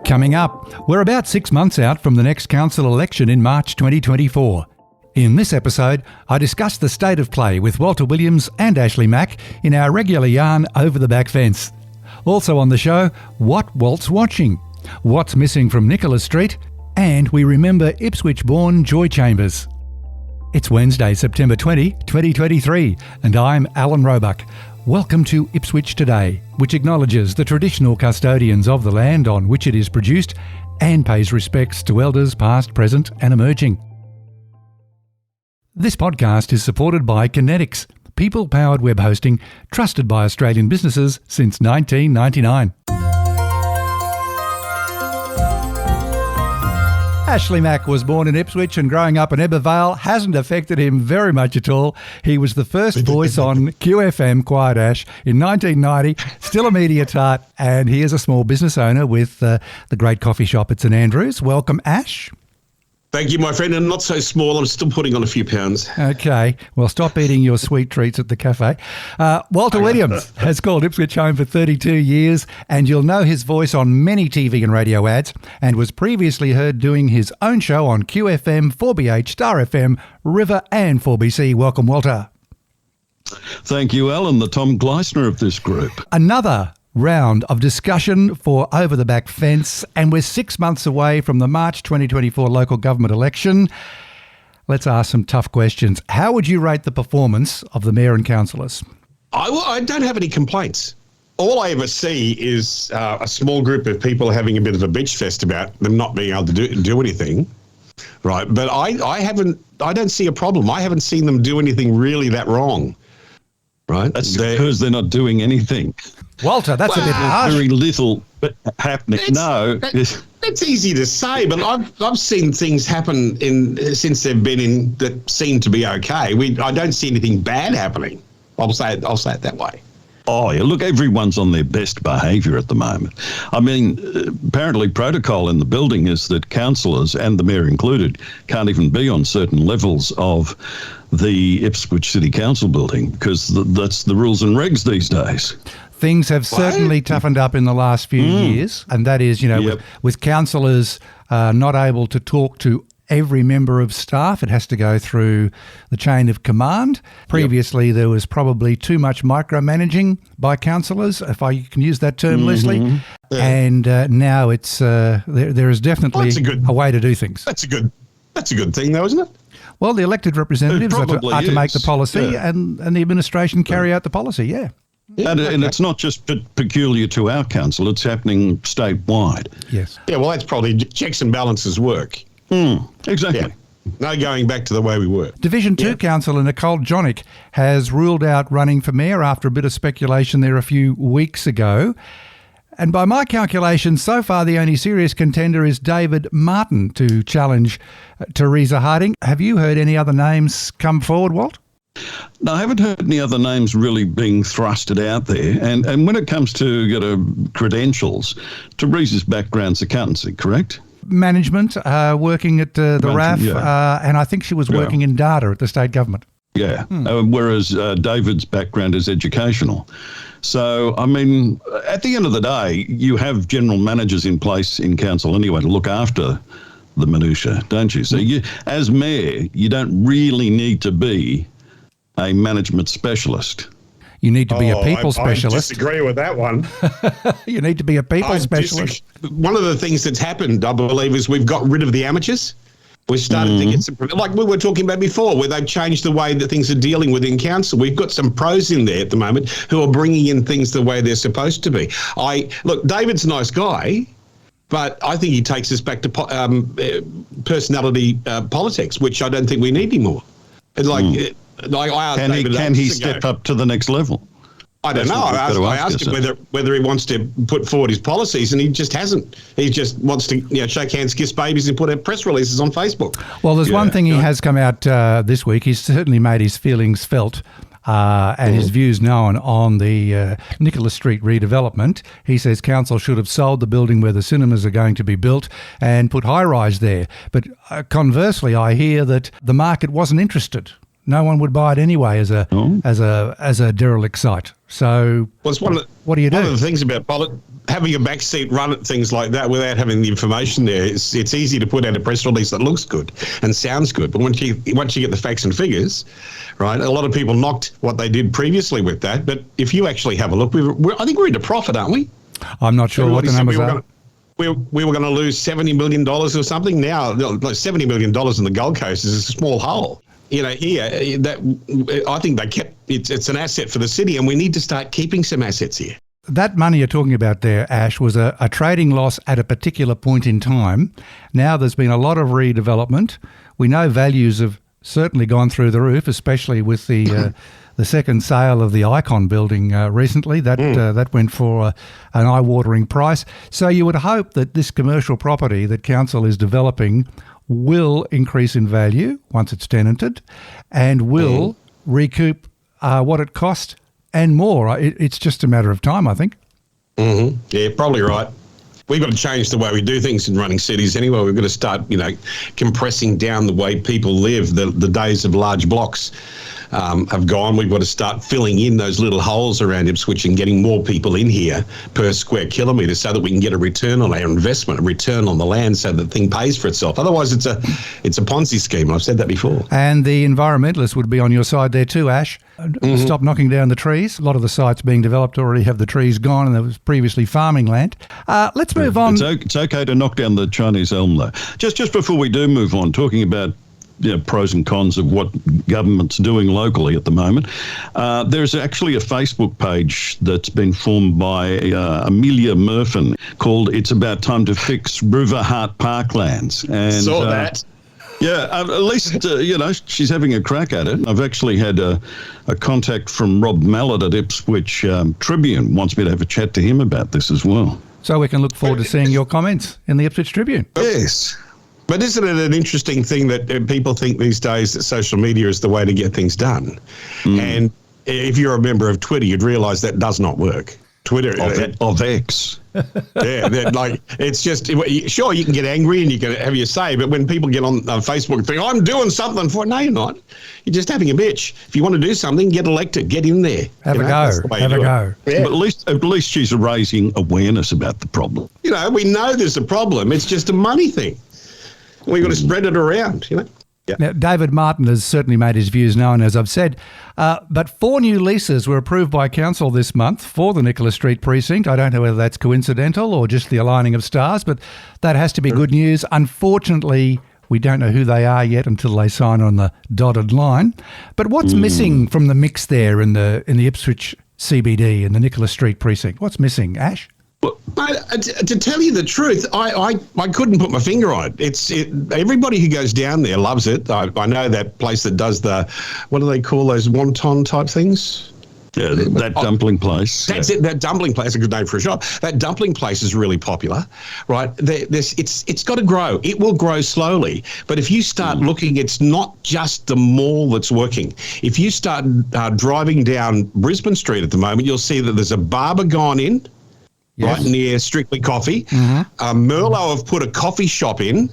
Coming up, we're about 6 months out from the next council election in March 2024. In this episode, I discuss the state of play with Walter Williams and Ashleigh Mack in our regular yarn over the back fence. Also on the show, what Walt's watching, what's missing from Nicholas Street, and we remember Ipswich-born Joy Chambers. It's Wednesday, September 20, 2023, and I'm Alan Roebuck. Welcome to Ipswich Today, which acknowledges the traditional custodians of the land on which it is produced and pays respects to elders past, present and emerging. This podcast is supported by Kinetics, people-powered web hosting trusted by Australian businesses since 1999. Ashleigh Mack was born in Ipswich and growing up in Ebbw Vale hasn't affected him very much at all. He was the first voice on QFM Quiet Ash in 1990, still a media tart, and he is a small business owner with the great coffee shop at St Andrews. Welcome, Ash. Thank you, my friend, and not so small. I'm still putting on a few pounds. Okay, well, stop eating your sweet treats at the cafe. Walter Williams has called Ipswich home for 32 years, and you'll know his voice on many TV and radio ads, and was previously heard doing his own show on QFM, 4BH, Star FM, River and 4BC. Welcome, Walter. Thank you, Alan, the Tom Gleisner of this group. Another round of discussion for Over the Back Fence, and we're 6 months away from the March 2024 local government election. Let's ask some tough questions. How would you rate the performance of the mayor and councillors? I don't have any complaints. All I ever see is a small group of people having a bit of a bitch fest about them not being able to do anything, right? But I don't see a problem. I haven't seen them do anything really that wrong, right? That's because they're not doing anything. Walter, that's a bit harsh. Very little happening. That's easy to say, but I've seen things happen since they've been in that seem to be okay. I don't see anything bad happening. I'll say it that way. Oh, yeah, look, everyone's on their best behaviour at the moment. I mean, apparently protocol in the building is that councillors, and the mayor included, can't even be on certain levels of the Ipswich City Council building because that's the rules and regs these days. Things have certainly toughened up in the last few years, and that is, with councillors not able to talk to every member of staff, it has to go through the chain of command. Previously, there was probably too much micromanaging by councillors, if I can use that term loosely, and now it's there is definitely a way to do things. That's a good thing, though, isn't it? Well, the elected representatives are to make the policy, and the administration carry out the policy. Yeah. And it's not just peculiar to our council, it's happening statewide. Yes. Yeah, well, that's probably checks and balances work. Exactly. Yeah. No going back to the way we were. Division 2 Councillor Nicole Jonick has ruled out running for mayor after a bit of speculation there a few weeks ago. And by my calculations, so far the only serious contender is David Martin to challenge Teresa Harding. Have you heard any other names come forward, Walt? No, I haven't heard any other names really being thrusted out there. And when it comes to credentials, Teresa's background's accountancy, correct? Management, working at the RAF, and I think she was working in data at the state government. Yeah, whereas David's background is educational. So, I mean, at the end of the day, you have general managers in place in council anyway to look after the minutiae, don't you? So you, as mayor, you don't really need to be a management specialist. You need to be a people specialist. I disagree with that one. You need to be a people specialist. One of the things that's happened, I believe, is we've got rid of the amateurs. We've started to get some, like we were talking about before, where they've changed the way that things are dealing within council. We've got some pros in there at the moment who are bringing in things the way they're supposed to be. Look, David's a nice guy, but I think he takes us back to personality politics, which I don't think we need anymore. I asked David, can he step up to the next level? I don't know. I asked him whether he wants to put forward his policies, and he just hasn't. He just wants to shake hands, kiss babies, and put out press releases on Facebook. Well, there's one thing he has come out this week. He's certainly made his feelings felt and his views known on the Nicholas Street redevelopment. He says council should have sold the building where the cinemas are going to be built and put high-rise there. But conversely, I hear that the market wasn't interested. no one would buy it anyway as a derelict site. So what do you do? One of the things about having a backseat run at things like that without having the information there, it's easy to put out a press release that looks good and sounds good. But once you get the facts and figures, right, a lot of people knocked what they did previously with that. But if you actually have a look, I think we're into profit, aren't we? I'm not sure what the numbers are. We were going to lose $70 million or something. Now, like $70 million in the Gold Coast is a small hole. Here, I think they kept it's an asset for the city, and we need to start keeping some assets here. That money you're talking about there, Ash, was a trading loss at a particular point in time. Now there's been a lot of redevelopment. We know values have certainly gone through the roof, especially with the second sale of the Icon building recently. That went for an eye-watering price. So you would hope that this commercial property that council is developing will increase in value once it's tenanted and will recoup what it cost and more. It's just a matter of time, I think. Mm-hmm. Yeah, probably right. We've got to change the way we do things in running cities anyway. We've got to start, compressing down the way people live. The days of large blocks have gone. We've got to start filling in those little holes around Ipswich and getting more people in here per square kilometre so that we can get a return on our investment, a return on the land so that the thing pays for itself. Otherwise, it's a Ponzi scheme. I've said that before. And the environmentalists would be on your side there too, Ash. Stop knocking down the trees. A lot of the sites being developed already have the trees gone and there was previously farming land. Let's move on. It's okay to knock down the Chinese elm, though. Just before we do move on, talking about pros and cons of what government's doing locally at the moment. There's actually a Facebook page that's been formed by Amelia Murphin called "It's About Time to Fix River Heart Parklands." And saw that. Yeah, at least, she's having a crack at it. I've actually had a contact from Rob Mallett at Ipswich Tribune, wants me to have a chat to him about this as well. So we can look forward to seeing your comments in the Ipswich Tribune. Yes. But isn't it an interesting thing that people think these days that social media is the way to get things done? And if you're a member of Twitter, you'd realise that does not work. Twitter of X. Yeah, it's just, sure, you can get angry and you can have your say, but when people get on Facebook and think, I'm doing something for it, no, you're not. You're just having a bitch. If you want to do something, get elected, get in there. Have a go. Yeah. But at least she's raising awareness about the problem. We know there's a problem. It's just a money thing. We've got to spread it around, Yeah. Now, David Martin has certainly made his views known, as I've said, but 4 new leases were approved by council this month for the Nicholas Street precinct. I don't know whether that's coincidental or just the aligning of stars, but that has to be good news. Unfortunately, we don't know who they are yet until they sign on the dotted line. But what's missing from the mix there in the Ipswich CBD in the Nicholas Street precinct? What's missing, Ash? To tell you the truth, I couldn't put my finger on it. Everybody who goes down there loves it. I know that place that does what do they call those wonton type things? Yeah, that dumpling place. That's it. That dumpling place, a good name for a shop. That dumpling place is really popular, right? It's got to grow. It will grow slowly. But if you start looking, it's not just the mall that's working. If you start driving down Brisbane Street at the moment, you'll see that there's a barber gone in. Yes. Right near Strictly Coffee. Merlot have put a coffee shop in,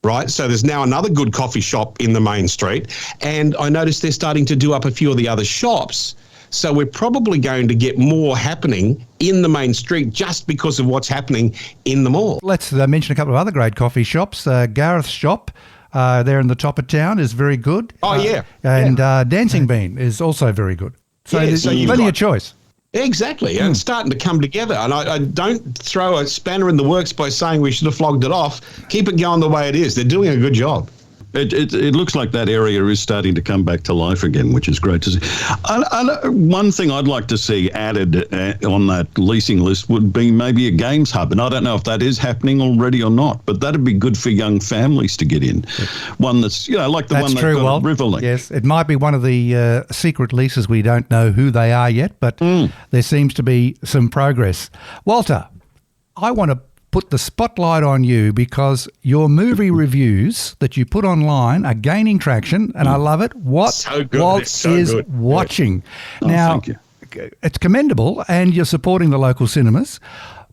right? So there's now another good coffee shop in the main street. And I noticed they're starting to do up a few of the other shops. So we're probably going to get more happening in the main street just because of what's happening in the mall. Let's mention a couple of other great coffee shops. Gareth's shop there in the top of town is very good. Oh, yeah. And Dancing Bean is also very good. So there's plenty of choice. Exactly, and it's starting to come together. And I don't throw a spanner in the works by saying we should have flogged it off. Keep it going the way it is. They're doing a good job. It looks like that area is starting to come back to life again, which is great to see. One thing I'd like to see added on that leasing list would be maybe a games hub. And I don't know if that is happening already or not, but that'd be good for young families to get in. One that's, like the one they've got at Riverlink. Yes, it might be one of the secret leases. We don't know who they are yet, but there seems to be some progress. Walter, I want to put the spotlight on you because your movie reviews that you put online are gaining traction, and I love it. What Walt is watching. Now, thank you. It's commendable, and you're supporting the local cinemas,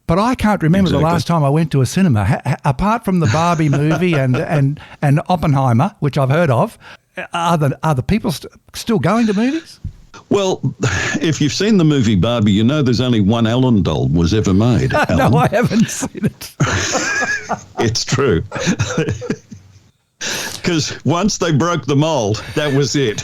but I can't remember the last time I went to a cinema, apart from the Barbie movie and Oppenheimer, which I've heard of. Are the people still going to movies? Well, if you've seen the movie Barbie, you know there's only one Ellen doll was ever made. No, I haven't seen it. It's true. Because once they broke the mold, that was it.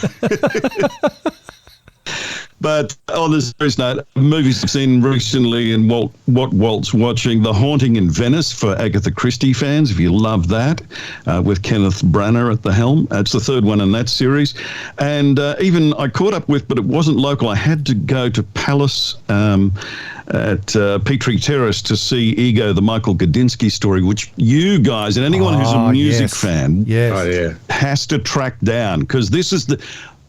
But on the serious note, movies I've seen recently and what Walt's watching, The Haunting in Venice for Agatha Christie fans, if you love that, with Kenneth Branagh at the helm. It's the third one in that series. And even I caught up with, but it wasn't local, I had to go to Palace at Petrie Terrace to see Ego, the Michael Gudinski story, which you guys and anyone who's a music fan has to track down, because this is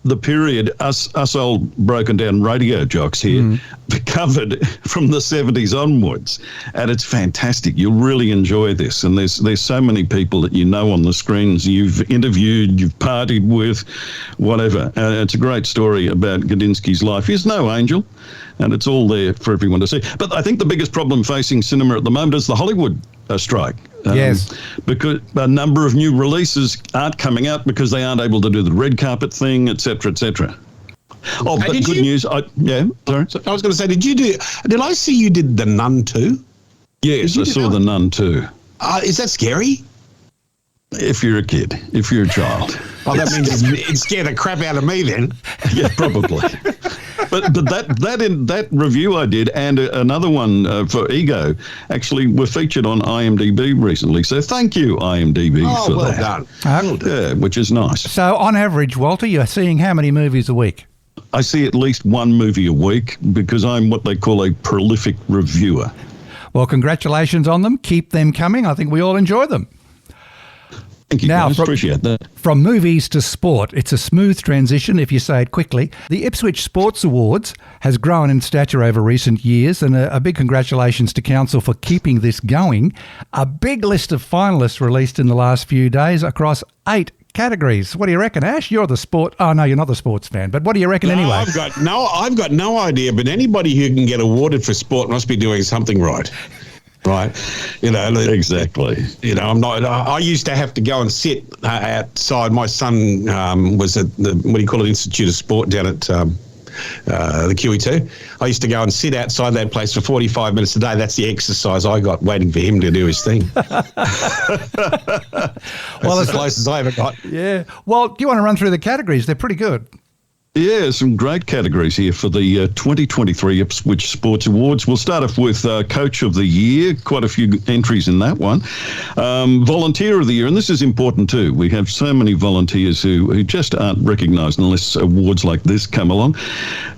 the period us old broken down radio jocks here covered from the 70s onwards, and it's fantastic. You'll really enjoy this, and there's so many people that you know on the screens, you've interviewed, you've partied with, whatever. It's a great story about Gudinski's life. He's no angel, and it's all there for everyone to see. But I think the biggest problem facing cinema at the moment is the Hollywood strike. Yes. Because a number of new releases aren't coming out because they aren't able to do the red carpet thing, et cetera, et cetera. Oh, but good news. Sorry. So I was going to say, did I see you did The Nun too? Yes, I saw The Nun too. Is that scary? If you're a kid, if you're a child. Oh, that means it scared the crap out of me then. Yeah, probably. But that review I did and another one for Ego actually were featured on IMDb recently. So thank you, IMDb, for well that. Done. Well done. Yeah, which is nice. So on average, Walter, you're seeing how many movies a week? I see at least one movie a week because I'm what they call a prolific reviewer. Well, congratulations on them. Keep them coming. I think we all enjoy them. Thank you, guys. Appreciate that. From movies to sport, it's a smooth transition if you say it quickly. The Ipswich Sports Awards has grown in stature over recent years, and a big congratulations to Council for keeping this going. A big list of finalists released in the last few days across 8 categories. What do you reckon, Ash? You're the sport. Oh, no, you're not the sports fan, but what do you reckon anyway? I've got no idea, but anybody who can get awarded for sport must be doing something right. Right, exactly. I'm not. I used to have to go and sit outside. My son was at the Institute of Sport down at the QE2. I used to go and sit outside that place for 45 minutes a day. That's the exercise I got, waiting for him to do his thing. That's as close as I ever got. Yeah. Well, do you want to run through the categories? They're pretty good. Yeah, some great categories here for the 2023 Ipswich Sports Awards. We'll start off with Coach of the Year, quite a few entries in that one. Volunteer of the Year, and this is important too. We have so many volunteers who just aren't recognised unless awards like this come along.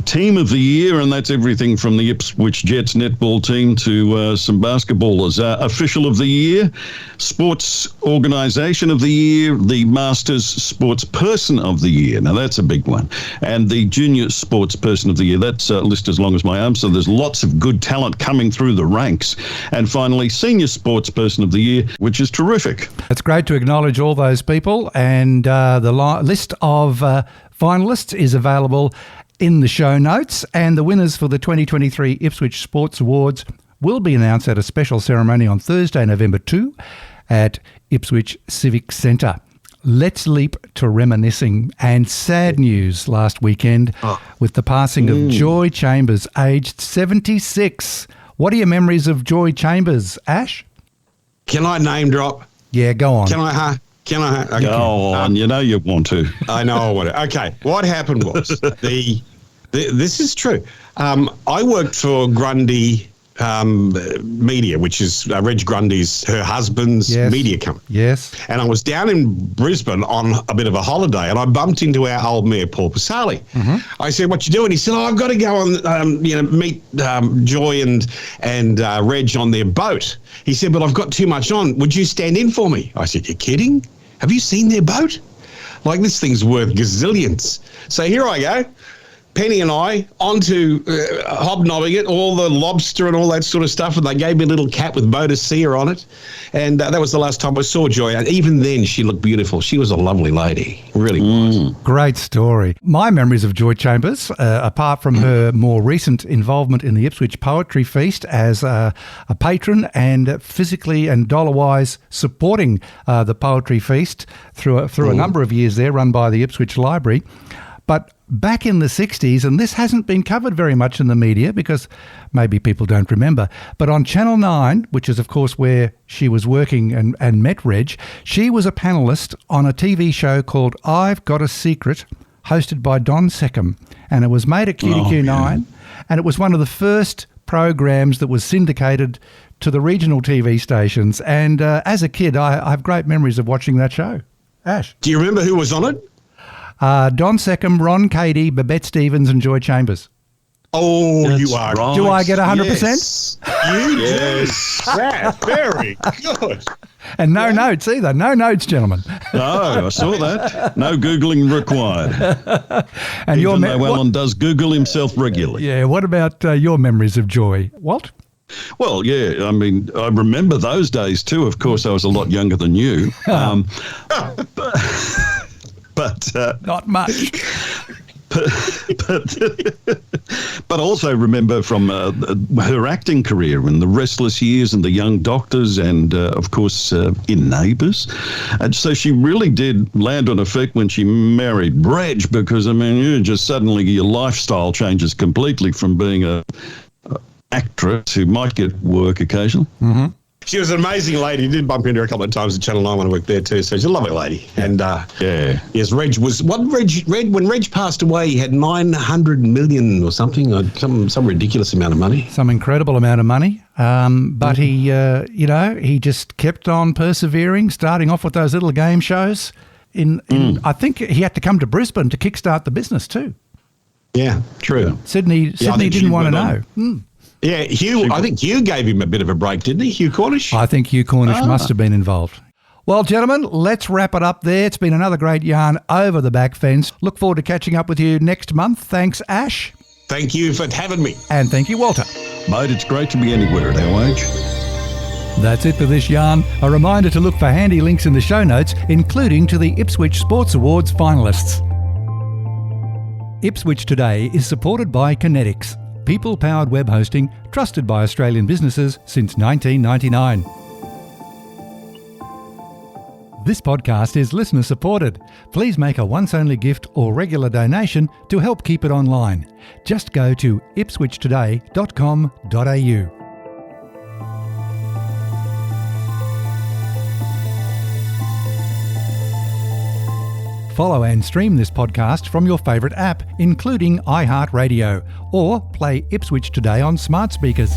Team of the Year, and that's everything from the Ipswich Jets netball team to some basketballers. Official of the Year, Sports Organisation of the Year, the Masters Sports Person of the Year. Now that's a big one. And the Junior Sports Person of the Year. That's a list as long as my arm, so there's lots of good talent coming through the ranks. And finally, Senior Sports Person of the Year, which is terrific. It's great to acknowledge all those people, and the list of finalists is available in the show notes, and the winners for the 2023 Ipswich Sports Awards will be announced at a special ceremony on Thursday, November 2 at Ipswich Civic Centre. Let's leap to reminiscing and sad news last weekend with the passing of Joy Chambers, aged 76. What are your memories of Joy Chambers, Ash? Can I name drop? Yeah, go on. Can I? Okay. Go on. You know you want to. I know I want to. Okay. What happened was this is true. I worked for Grundy Media, which is Reg Grundy's, her husband's media company. Yes. And I was down in Brisbane on a bit of a holiday, and I bumped into our old mayor, Paul Pasali. Mm-hmm. I said, "What you doing?" He said, "I've got to go and meet Joy and Reg on their boat." He said, "But I've got too much on. Would you stand in for me?" I said, "You're kidding? Have you seen their boat? Like, this thing's worth gazillions." So here I go. Penny and I onto hobnobbing it, all the lobster and all that sort of stuff, and they gave me a little cap with Boadicea on it, and that was the last time I saw Joy. And even then, she looked beautiful. She was a lovely lady, really was. Great story. My memories of Joy Chambers, apart from her more recent involvement in the Ipswich Poetry Feast as a patron and physically and dollar-wise supporting the Poetry Feast through a number of years there, run by the Ipswich Library. But back in the 60s, and this hasn't been covered very much in the media because maybe people don't remember, but on Channel 9, which is of course where she was working and met Reg, she was a panellist on a TV show called I've Got a Secret, hosted by Don Seckham, and it was made at QDQ9, and it was one of the first programs that was syndicated to the regional TV stations. And as a kid, I have great memories of watching that show. Ash. Do you remember who was on it? Don Seckham, Ron Cady, Babette Stevens and Joy Chambers. Oh, That's you are. right. Do I get 100%? Yes. You Yes. do. That's very good. And no notes either. No notes, gentlemen. No, I saw that. No Googling required. And Even though Alan does Google himself regularly. Yeah, what about your memories of Joy? Walt? Well, yeah, I mean, I remember those days too. Of course, I was a lot younger than you. But Not much. but also remember from her acting career in The Restless Years and The Young Doctors and, of course, in Neighbours. And so she really did land on her feet when she married Reg because, I mean, you just suddenly your lifestyle changes completely from being a actress who might get work occasionally. Mm-hmm. She was an amazing lady. Did bump into her a couple of times at Channel 9 when I worked there too. So she's a lovely lady. And yes, Reg was when Reg passed away, he had 900 million or something, or some ridiculous amount of money. Some incredible amount of money. But he just kept on persevering, starting off with those little game shows. I think he had to come to Brisbane to kickstart the business too. Yeah, true. Sydney didn't want to know. Yeah, Hugh. I think Hugh gave him a bit of a break, didn't he? Hugh Cornish. I think Hugh Cornish must have been involved. Well, gentlemen, let's wrap it up there. It's been another great yarn over the back fence. Look forward to catching up with you next month. Thanks, Ash. Thank you for having me. And thank you, Walter. Mate, it's great to be anywhere at our age. That's it for this yarn. A reminder to look for handy links in the show notes, including to the Ipswich Sports Awards finalists. Ipswich Today is supported by Kinetics, people-powered web hosting trusted by Australian businesses since 1999. This podcast is listener-supported. Please make a once-only gift or regular donation to help keep it online. Just go to ipswichtoday.com.au. Follow and stream this podcast from your favourite app, including iHeartRadio, or play Ipswich Today on smart speakers.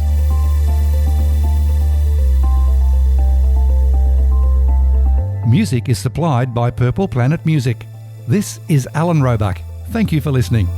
Music is supplied by Purple Planet Music. This is Alan Roebuck. Thank you for listening.